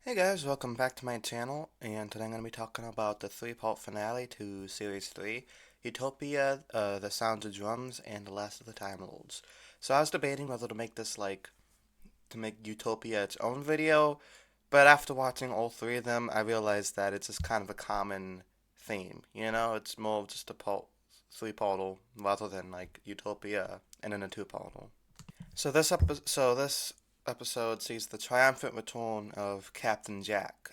Hey guys, welcome back to my channel, and today I'm going to be talking about the three-part finale to Series 3, Utopia, The Sounds of Drums, and The Last of the Time Lords. So I was debating whether to make this, to make Utopia its own video, but after watching all three of them, I realized that it's just kind of a common theme, It's more of just a three-partal, rather than, Utopia and then a two-partal. So this episode sees the triumphant return of Captain Jack.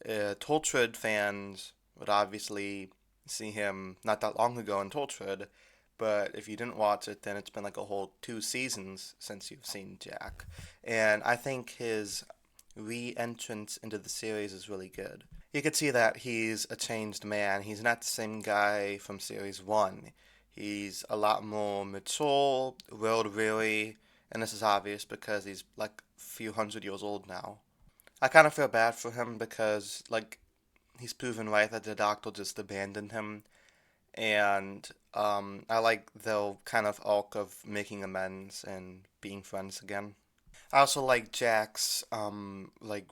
Torchwood fans would obviously see him not that long ago in Torchwood, but if you didn't watch it, then it's been like a whole 2 seasons since you've seen Jack. And I think his re-entrance into the series is really good. You could see that he's a changed man. He's not the same guy from series 1. He's a lot more mature, world weary, and this is obvious because he's like a few hundred years old now. I kind of feel bad for him because, he's proven right that the doctor just abandoned him, and I like the kind of arc of making amends and being friends again. I also like Jack's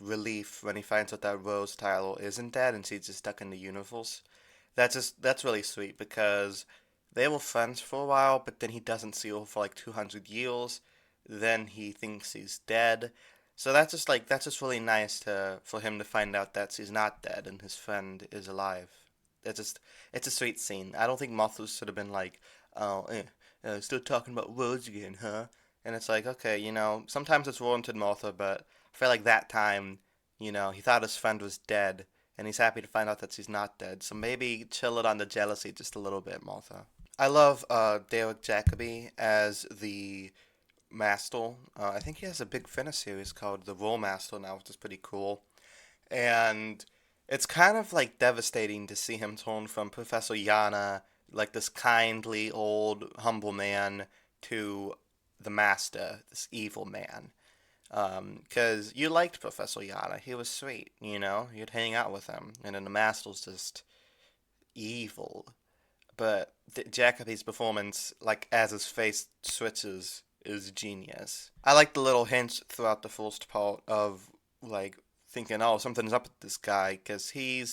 relief when he finds out that Rose Tyler isn't dead and she's just stuck in the universe. That's really sweet because they were friends for a while, but then he doesn't see her for like 200 years. Then he thinks he's dead. So that's just really nice to for him to find out that she's not dead and his friend is alive. It's a sweet scene. I don't think Martha should have been like, oh, still talking about Rose again, huh? And it's like, okay, sometimes it's warranted, Martha, but I feel like that time, he thought his friend was dead, and he's happy to find out that she's not dead. So maybe chill it on the jealousy just a little bit, Martha. I love Derek Jacobi as the Master. I think he has a big finish series called The Roll Master now, which is pretty cool. And it's kind of like devastating to see him turn from Professor Yana, like this kindly old humble man, to the Master, this evil man. Because you liked Professor Yana, he was sweet, you'd hang out with him, and then the Master's just evil. But Jacoby's performance, like as his face switches, is genius. I like the little hints throughout the first part of like thinking, oh, something's up with this guy, because he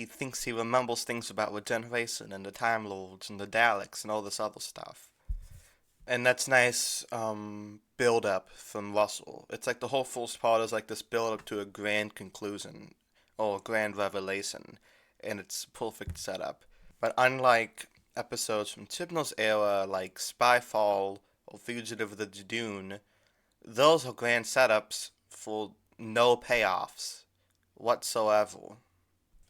thinks he remembers things about regeneration and the Time Lords and the Daleks and all this other stuff. And that's nice build up from Russell. It's like the whole first part is like this build up to a grand conclusion or a grand revelation, and it's perfect setup. But unlike episodes from Chibnall's era like Spyfall or Fugitive of the Jadoon, those are grand setups for no payoffs whatsoever.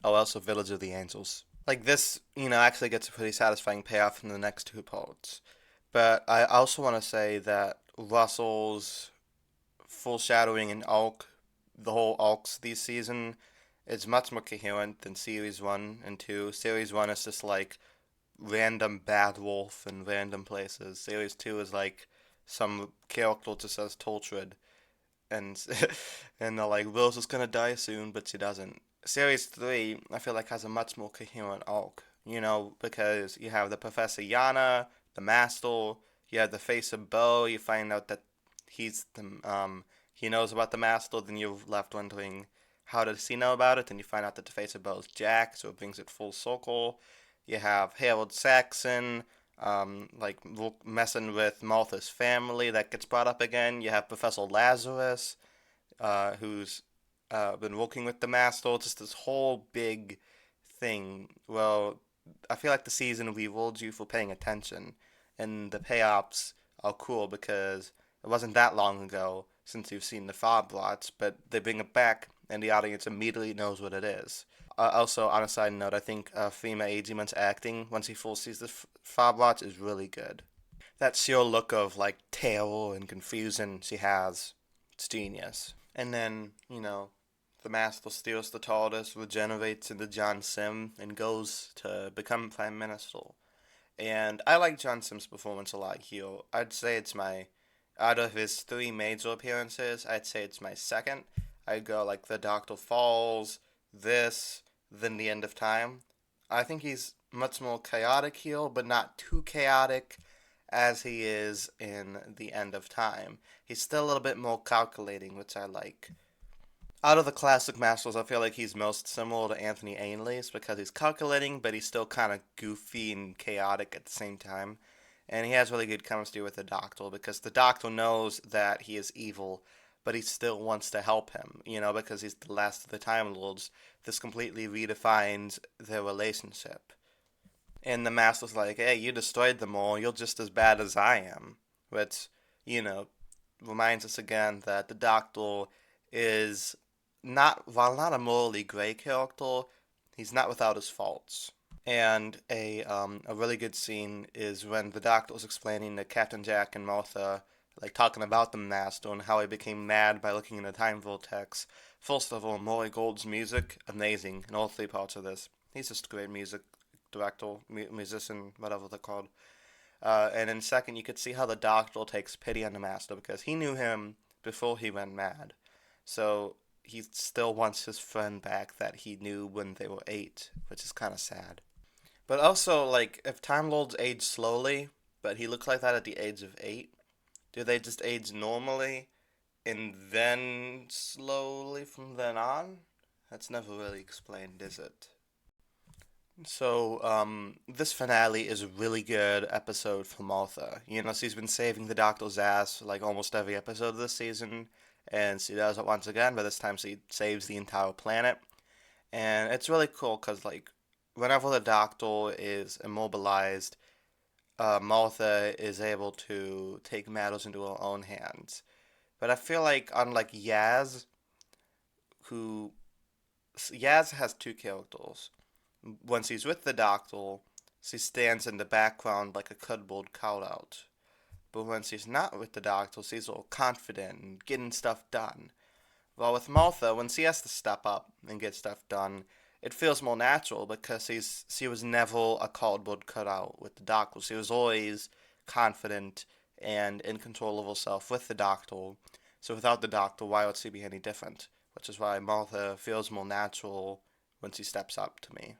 Oh, also Village of the Angels. Like this, actually gets a pretty satisfying payoff in the next two parts. But I also want to say that Russell's foreshadowing in arc, the whole arcs this season, is much more coherent than Series 1 and 2. Series 1 is just like random bad wolf in random places. Series 2 is like some character just says Torchwood and and they're like, Rose is gonna die soon, but she doesn't. Series 3, I feel like, has a much more coherent arc, because you have the Professor Yana, the Master, you have the face of Bo, you find out that he knows about the Master, then you're left wondering, how does he know about it? Then you find out that the face of Bo is Jack, so it brings it full circle. You have Harold Saxon, messing with Martha's family, that gets brought up again. You have Professor Lazarus, who's been working with the Master. Just this whole big thing. Well, I feel like the season rewards you for paying attention, and the payoffs are cool because it wasn't that long ago since you've seen the Fob Lots, but they bring it back, and the audience immediately knows what it is. Also, on a side note, I think Fema Ajiman's acting once he first sees the Fob Lots is really good. That sheer look of like terror and confusion she has, it's genius. And then, the Master steals the TARDIS, regenerates into John Sim, and goes to become Prime Minister. And I like John Sim's performance a lot here. I'd say it's out of his three major appearances, I'd say it's my second. I'd go like The Doctor Falls, this, then The End of Time. I think he's much more chaotic here, but not too chaotic as he is in The End of Time. He's still a little bit more calculating, which I like. Out of the classic masters, I feel like he's most similar to Anthony Ainley's because he's calculating, but he's still kind of goofy and chaotic at the same time. And he has really good chemistry with the Doctor because the Doctor knows that he is evil, but he still wants to help him, because he's the last of the Time Lords. This completely redefines their relationship. And the Master's like, hey, you destroyed them all, you're just as bad as I am. Which, you know, reminds us again that the Doctor is while not a morally gray character, he's not without his faults. And a really good scene is when the Doctor was explaining to Captain Jack and Martha, like talking about the Master and how he became mad by looking in the time vortex. First of all, Maury Gold's music, amazing in all three parts of this. He's just a great music director, musician, whatever they're called. And then second, you could see how the Doctor takes pity on the Master because he knew him before he went mad. So he still wants his friend back that he knew when they were 8, which is kind of sad. But also, like, if Time Lords age slowly, but he looks like that at the age of 8, do they just age normally and then slowly from then on? That's never really explained, is it? So, this finale is a really good episode for Martha. She's been saving the Doctor's ass like almost every episode of this season, and she does it once again, but this time she saves the entire planet. And it's really cool because, like, whenever the Doctor is immobilized, Martha is able to take matters into her own hands. But I feel like, unlike who Yaz has two characters. When she's with the Doctor, she stands in the background like a cardboard cutout. But when she's not with the Doctor, she's all confident and getting stuff done. Well, with Martha, when she has to step up and get stuff done, it feels more natural because she was never a cardboard cutout with the Doctor. She was always confident and in control of herself with the Doctor. So without the Doctor, why would she be any different? Which is why Martha feels more natural when she steps up to me.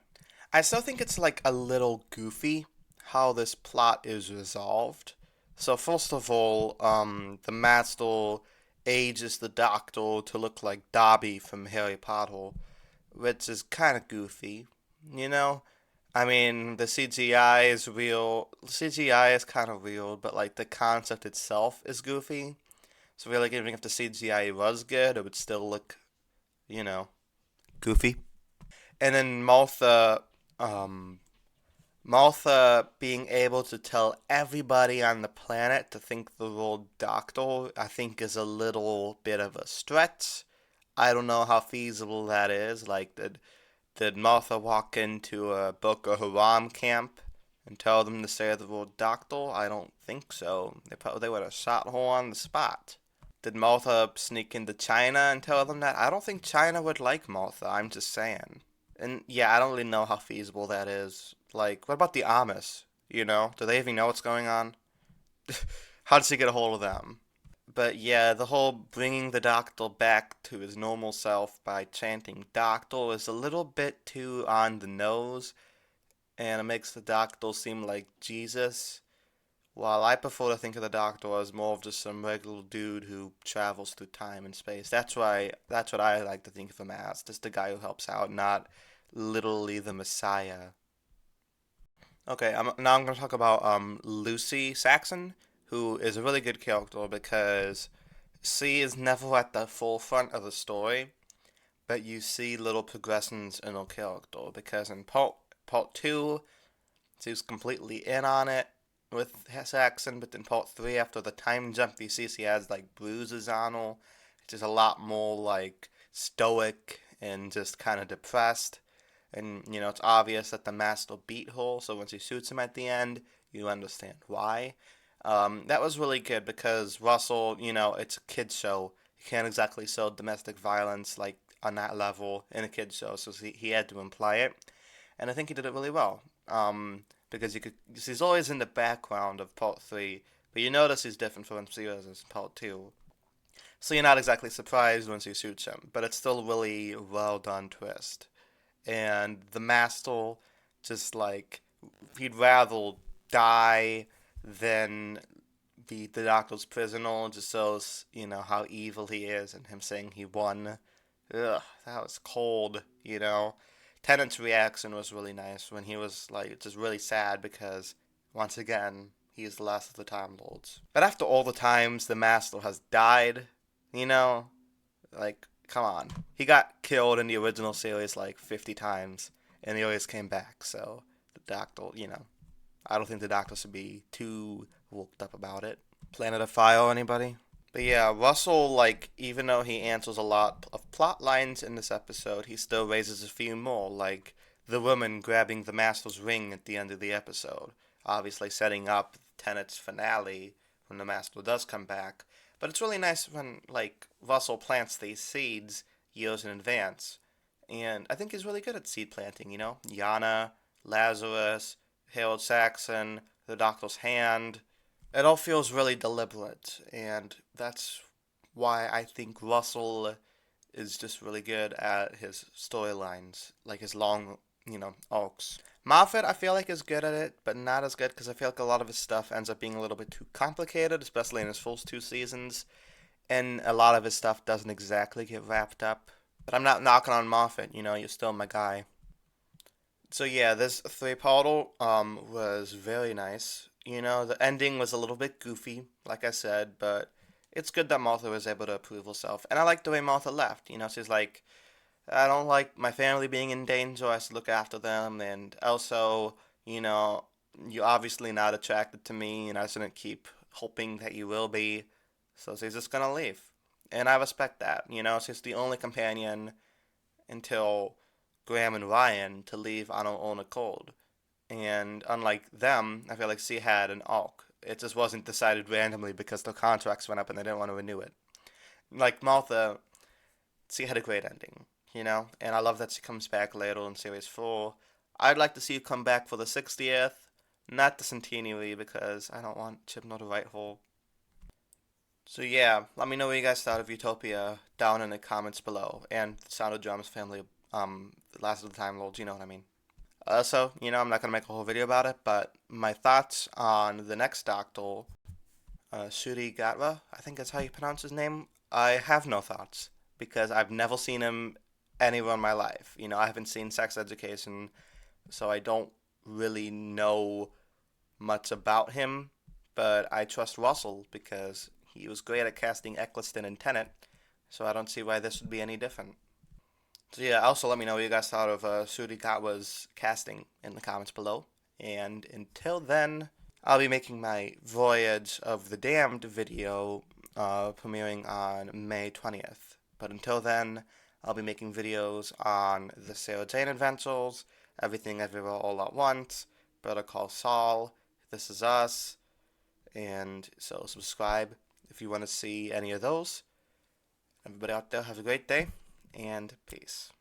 I still think it's like a little goofy how this plot is resolved. So first of all, the Master ages the Doctor to look like Dobby from Harry Potter, which is kind of goofy, you know. I mean, the CGI is real. CGI is kind of real, but like the concept itself is goofy. So I feel like even if the CGI was good, it would still look, you know, goofy. And then um, Martha being able to tell everybody on the planet to think the role Doctor, I think is a little bit of a stretch. I don't know how feasible that is. Like, did Martha walk into a Boko Haram camp and tell them to say the word Doctor? I don't think so. They would have shot her on the spot. Did Martha sneak into China and tell them that? I don't think China would like Martha. I'm just saying. And yeah, I don't really know how feasible that is. Like, what about the Amish? Do they even know what's going on? How does he get a hold of them? But yeah, the whole bringing the Doctor back to his normal self by chanting Doctor is a little bit too on the nose, and it makes the Doctor seem like Jesus. While I prefer to think of the Doctor as more of just some regular dude who travels through time and space. That's what I like to think of him as. Just a guy who helps out, not literally the Messiah. Okay, now I'm going to talk about Lucy Saxon, who is a really good character because she is never at the forefront of the story, but you see little progressions in her character because in part two, she was completely in on it with Saxon, but in part three, after the time jump, you see she has like bruises on her. It's just a lot more like stoic and just kind of depressed. And it's obvious that the Master beat her, so once he shoots him at the end, you understand why. That was really good because Russell, it's a kid's show. You can't exactly show domestic violence like on that level in a kid's show, so he had to imply it, and I think he did it really well. Because he's always in the background of part three, but you notice he's different from he was in part two. So you're not exactly surprised when she shoots him, but it's still a really well done twist. And the Master just like he'd rather die than be the Doctor's prisoner, just shows how evil he is, and him saying he won Ugh, that was cold, you know. Tennant's reaction was really nice when he was like just really sad because once again he's the last of the Time Lords. But after all the times the Master has died, you know, like come on, he got killed in the original series like 50 times, and he always came back. So the Doctor, I don't think the Doctor should be too worked up about it. Planet of Fire, anybody? But yeah, Russell, like, even though he answers a lot of plot lines in this episode, he still raises a few more, like the woman grabbing the Master's ring at the end of the episode, obviously setting up Tennant's finale when the Master does come back. But it's really nice when, like, Russell plants these seeds years in advance. And I think he's really good at seed planting, Yana, Lazarus, Harold Saxon, the Doctor's Hand, it all feels really deliberate, and that's why I think Russell is just really good at his storylines, like his long, arcs. Moffat, I feel like, is good at it, but not as good because I feel like a lot of his stuff ends up being a little bit too complicated, especially in his first two seasons, and a lot of his stuff doesn't exactly get wrapped up. But I'm not knocking on Moffat, you're still my guy. So yeah, this three-parter was very nice. The ending was a little bit goofy, like I said, but it's good that Martha was able to prove herself. And I like the way Martha left. She's like, I don't like my family being in danger. I should look after them, and also, you're obviously not attracted to me, and I shouldn't keep hoping that you will be. So she's just gonna leave, and I respect that. She's the only companion until Graham and Ryan to leave on her own accord. And unlike them, I feel like she had an arc. It just wasn't decided randomly because their contracts went up and they didn't want to renew it. Like Martha, she had a great ending, And I love that she comes back later in series 4. I'd like to see you come back for the 60th, not the centenary because I don't want Chibnall to write her. So yeah, let me know what you guys thought of Utopia down in the comments below. And the Sound of Drums family, the last of the Time Lords, you know what I mean. So, I'm not going to make a whole video about it, but my thoughts on the next Doctor, Suri Gatwa, I think that's how you pronounce his name. I have no thoughts because I've never seen him anywhere in my life. I haven't seen Sex Education, so I don't really know much about him, but I trust Russell because he was great at casting Eccleston and Tennant, so I don't see why this would be any different. So yeah, also let me know what you guys thought of Suri Gatwa's casting in the comments below. And until then, I'll be making my Voyage of the Damned video premiering on May 20th. But until then, I'll be making videos on the Sarah Jane Adventures, Everything Everywhere All at Once, Better Call Saul, This Is Us, and so subscribe if you want to see any of those. Everybody out there, have a great day, and peace.